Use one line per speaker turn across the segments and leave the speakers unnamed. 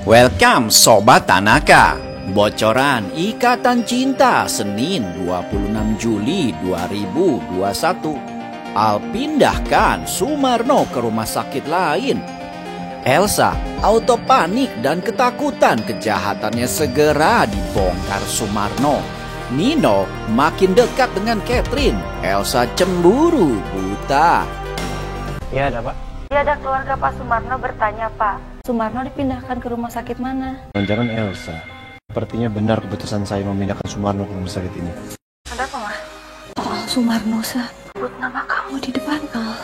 Welcome Sobat Tanaka. Bocoran Ikatan Cinta Senin 26 Juli 2021. Al pindahkan Sumarno ke rumah sakit lain. Elsa auto panik dan ketakutan kejahatannya segera dibongkar Sumarno. Nino makin dekat dengan Catherine. Elsa cemburu buta.
Ya ada, Pak.
Ya, ada keluarga Pak Sumarno bertanya, Pak. Sumarno dipindahkan ke rumah sakit mana?
Jangan Elsa. Sepertinya benar keputusan saya memindahkan Sumarno ke rumah sakit ini.
Ada apa, Ma?
Soal Sumarno, Sa.
Sebut nama kamu.
Kamu di depan Al.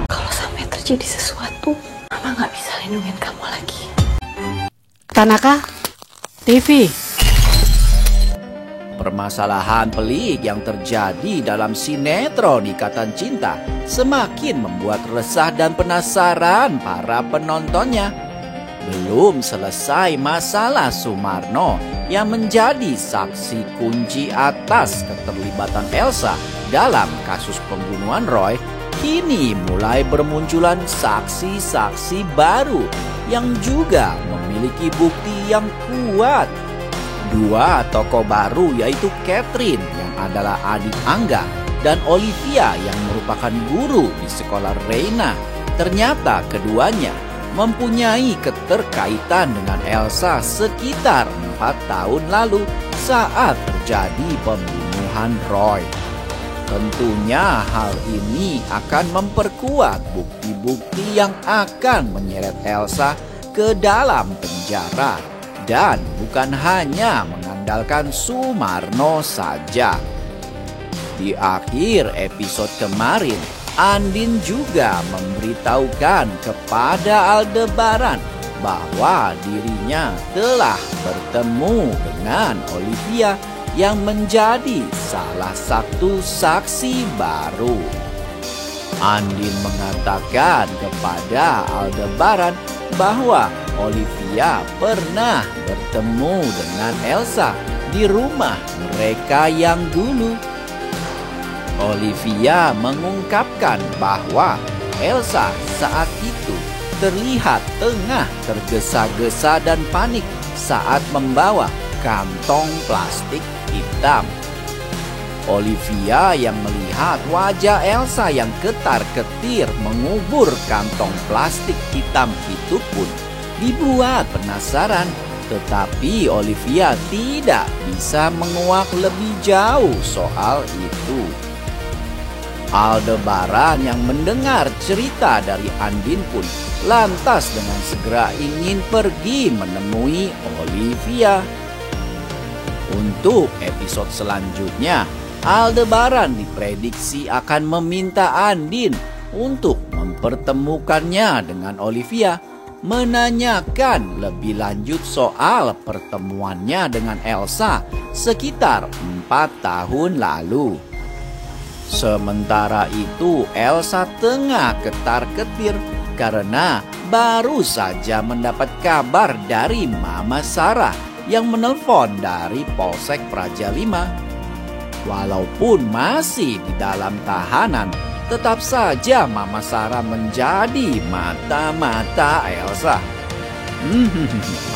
Kalau sampai terjadi sesuatu, Mama nggak bisa lindungin kamu lagi.
Tanaka TV.
Permasalahan pelik yang terjadi dalam sinetron Ikatan Cinta semakin membuat resah dan penasaran para penontonnya. Belum selesai masalah Sumarno yang menjadi saksi kunci atas keterlibatan Elsa dalam kasus pembunuhan Roy, kini mulai bermunculan saksi-saksi baru yang juga memiliki bukti yang kuat. Dua tokoh baru yaitu Catherine yang adalah adik Angga dan Olivia yang merupakan guru di sekolah Reina. Ternyata keduanya mempunyai keterkaitan dengan Elsa sekitar 4 tahun lalu saat terjadi pembunuhan Roy. Tentunya hal ini akan memperkuat bukti-bukti yang akan menyeret Elsa ke dalam penjara. Dan bukan hanya mengandalkan Sumarno saja. Di akhir episode kemarin, Andin juga memberitahukan kepada Aldebaran bahwa dirinya telah bertemu dengan Olivia yang menjadi salah satu saksi baru. Andin mengatakan kepada Aldebaran bahwa Olivia pernah bertemu dengan Elsa di rumah mereka yang dulu. Olivia mengungkapkan bahwa Elsa saat itu terlihat tengah tergesa-gesa dan panik saat membawa kantong plastik hitam. Olivia yang melihat wajah Elsa yang ketar-ketir mengubur kantong plastik hitam itu pun dibuat penasaran, tetapi Olivia tidak bisa menguak lebih jauh soal itu. Aldebaran yang mendengar cerita dari Andin pun lantas dengan segera ingin pergi menemui Olivia. Untuk episode selanjutnya, Aldebaran diprediksi akan meminta Andin untuk mempertemukannya dengan Olivia, menanyakan lebih lanjut soal pertemuannya dengan Elsa sekitar 4 tahun lalu. Sementara itu Elsa tengah ketar-ketir karena baru saja mendapat kabar dari Mama Sarah yang menelpon dari Polsek Praja V. Walaupun masih di dalam tahanan, tetap saja Mama Sarah menjadi mata-mata Elsa.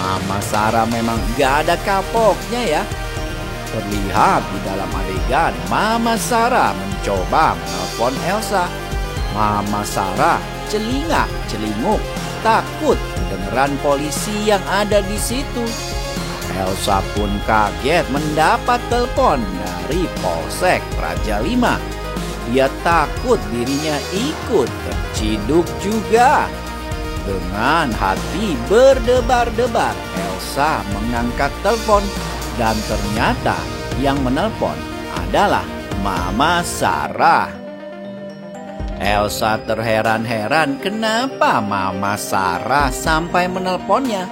Mama Sarah memang gak ada kapoknya ya. Terlihat di dalam adegan Mama Sarah mencoba menelpon Elsa. Mama Sarah celingak-celinguk, takut kedengeran polisi yang ada di situ. Elsa pun kaget mendapat telepon dari Polsek Praja V. Dia takut dirinya ikut terciduk juga. Dengan hati berdebar-debar, Elsa mengangkat telepon dan ternyata yang menelpon adalah Mama Sarah. Elsa terheran-heran kenapa Mama Sarah sampai menelponnya.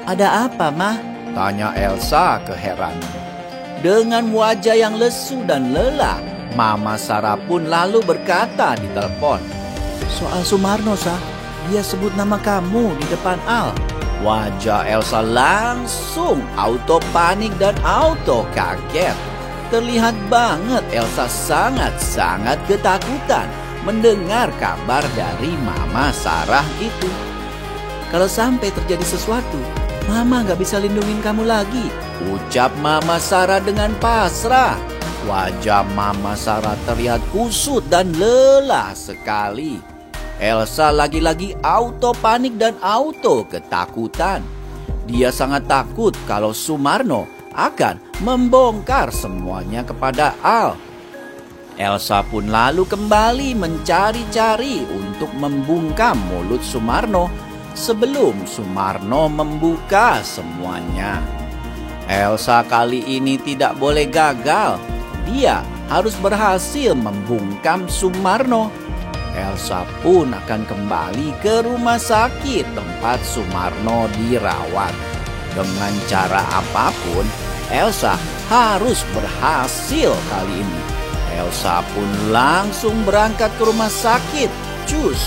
"Ada apa, Ma?" tanya Elsa keherangan. Dengan wajah yang lesu dan lelah, Mama Sarah pun lalu berkata di telepon, "Soal Sumarno, Sa. Dia sebut nama kamu di depan Al." Wajah Elsa langsung auto panik dan auto kaget. Terlihat banget Elsa sangat-sangat ketakutan mendengar kabar dari Mama Sarah itu. Kalau sampai terjadi sesuatu, Mama gak bisa lindungin kamu lagi, ucap Mama Sarah dengan pasrah. Wajah Mama Sarah terlihat kusut dan lelah sekali. Elsa lagi-lagi auto panik dan auto ketakutan. Dia sangat takut kalau Sumarno akan membongkar semuanya kepada Al. Elsa pun lalu kembali mencari-cari untuk membungkam mulut Sumarno sebelum Sumarno membuka semuanya. Elsa kali ini tidak boleh gagal. Dia harus berhasil membungkam Sumarno. Elsa pun akan kembali ke rumah sakit tempat Sumarno dirawat. Dengan cara apapun, Elsa harus berhasil kali ini. Elsa pun langsung berangkat ke rumah sakit. Cus.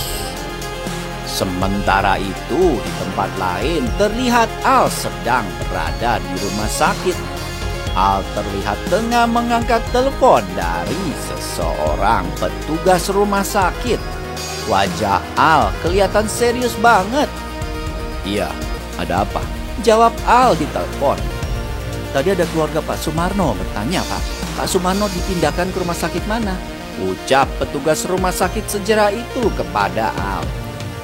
Sementara itu di tempat lain terlihat Al sedang berada di rumah sakit. Al terlihat tengah mengangkat telepon dari seseorang petugas rumah sakit. Wajah Al kelihatan serius banget. Iya, ada apa? Jawab Al di telepon. Tadi ada keluarga Pak Sumarno bertanya, Pak Sumarno dipindahkan ke rumah sakit mana? Ucap petugas rumah sakit sejarah itu kepada Al.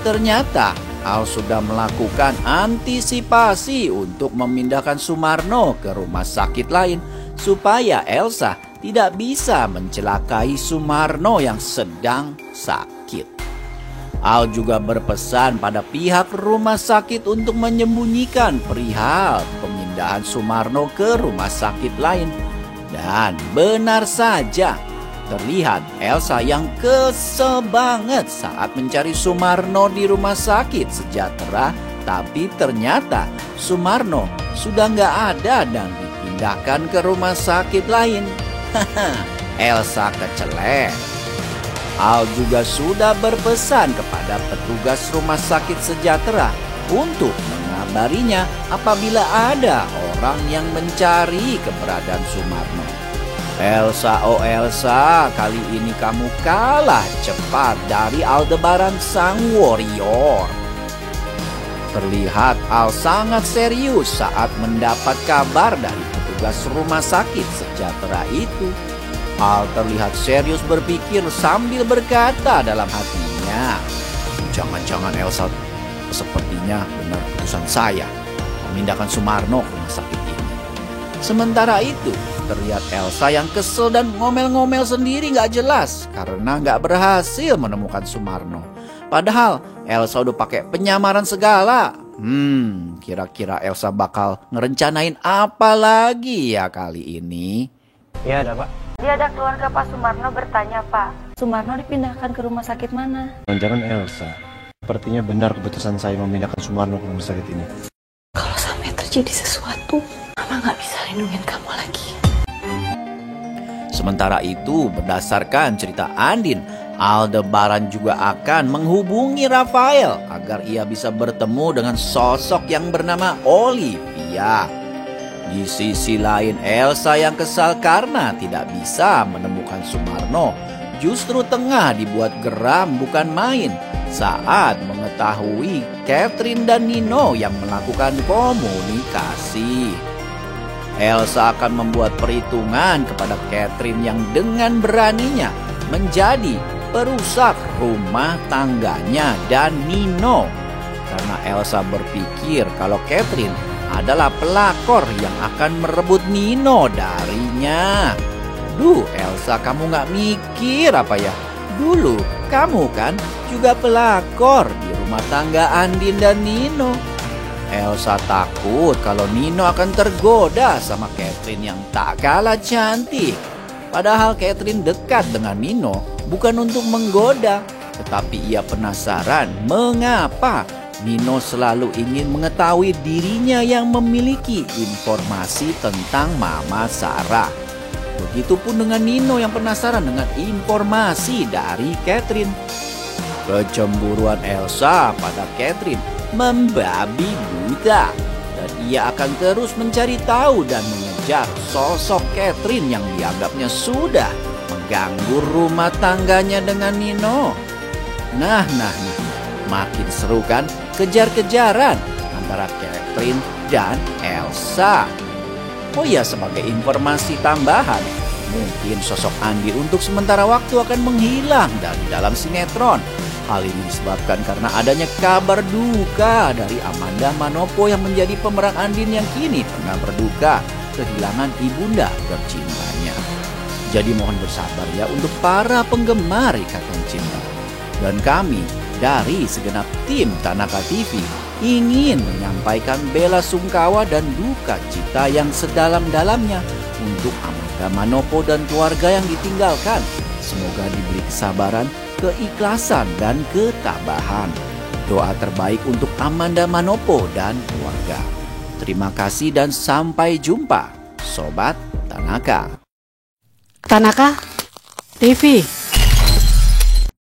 Ternyata Al sudah melakukan antisipasi untuk memindahkan Sumarno ke rumah sakit lain supaya Elsa tidak bisa mencelakai Sumarno yang sedang sakit. Al juga berpesan pada pihak rumah sakit untuk menyembunyikan perihal pemindahan Sumarno ke rumah sakit lain. Dan benar saja, terlihat Elsa yang kesel banget saat mencari Sumarno di rumah sakit sejahtera. Tapi ternyata Sumarno sudah nggak ada dan dipindahkan ke rumah sakit lain. Elsa kecelek. Al juga sudah berpesan kepada petugas rumah sakit sejahtera untuk mengabarinya apabila ada orang yang mencari keberadaan Sumarno. Elsa, oh Elsa, kali ini kamu kalah cepat dari Aldebaran sang warrior. Terlihat Al sangat serius saat mendapat kabar dari petugas rumah sakit sejahtera itu. Al terlihat serius berpikir sambil berkata dalam hatinya, jangan-jangan Elsa sepertinya benar keputusan saya memindahkan Sumarno ke rumah sakit ini. Sementara itu, terlihat Elsa yang kesel dan ngomel-ngomel sendiri gak jelas karena gak berhasil menemukan Sumarno. Padahal Elsa udah pakai penyamaran segala. Kira-kira Elsa bakal ngerencanain apa lagi ya kali ini?
Iya, ada Pak.
Dia ada keluarga Pak Sumarno bertanya, Pak, Sumarno dipindahkan ke rumah sakit mana?
Jangan Elsa. Sepertinya benar keputusan saya memindahkan Sumarno ke rumah sakit ini.
Kalau sampai terjadi sesuatu, Mama nggak bisa lindungin kamu lagi.
Sementara itu, berdasarkan cerita Andin, Aldebaran juga akan menghubungi Rafael agar ia bisa bertemu dengan sosok yang bernama Olivia. Di sisi lain, Elsa yang kesal karena tidak bisa menemukan Sumarno justru tengah dibuat geram bukan main saat mengetahui Catherine dan Nino yang melakukan komunikasi. Elsa akan membuat perhitungan kepada Catherine yang dengan beraninya menjadi perusak rumah tangganya dan Nino. Karena Elsa berpikir kalau Catherine adalah pelakor yang akan merebut Nino darinya. Duh, Elsa, kamu gak mikir apa ya? Dulu kamu kan juga pelakor di rumah tangga Andin dan Nino. Elsa takut kalau Nino akan tergoda sama Catherine yang tak kalah cantik. Padahal Catherine dekat dengan Nino bukan untuk menggoda, tetapi ia penasaran mengapa Nino selalu ingin mengetahui dirinya yang memiliki informasi tentang Mama Sarah. Begitupun dengan Nino yang penasaran dengan informasi dari Catherine. Kecemburuan Elsa pada Catherine membabi buta, dan ia akan terus mencari tahu dan mengejar sosok Catherine yang dianggapnya sudah mengganggu rumah tangganya dengan Nino. Nah, makin seru kan kejar-kejaran antara Catherine dan Elsa. Oh ya, sebagai informasi tambahan, mungkin sosok Andi untuk sementara waktu akan menghilang dari dalam sinetron. Hal ini disebabkan karena adanya kabar duka dari Amanda Manopo yang menjadi pemeran Andin yang kini tengah berduka kehilangan ibunda tercintanya. Jadi mohon bersabar ya untuk para penggemar Ikatan Cinta. Dan kami dari segenap tim Tanaka TV ingin menyampaikan bela sungkawa dan duka cita yang sedalam-dalamnya untuk Amanda Manopo dan keluarga yang ditinggalkan. Semoga diberi kesabaran, keikhlasan, dan ketabahan. Doa terbaik untuk Amanda Manopo dan keluarga. Terima kasih dan sampai jumpa, Sobat Tanaka.
Tanaka TV.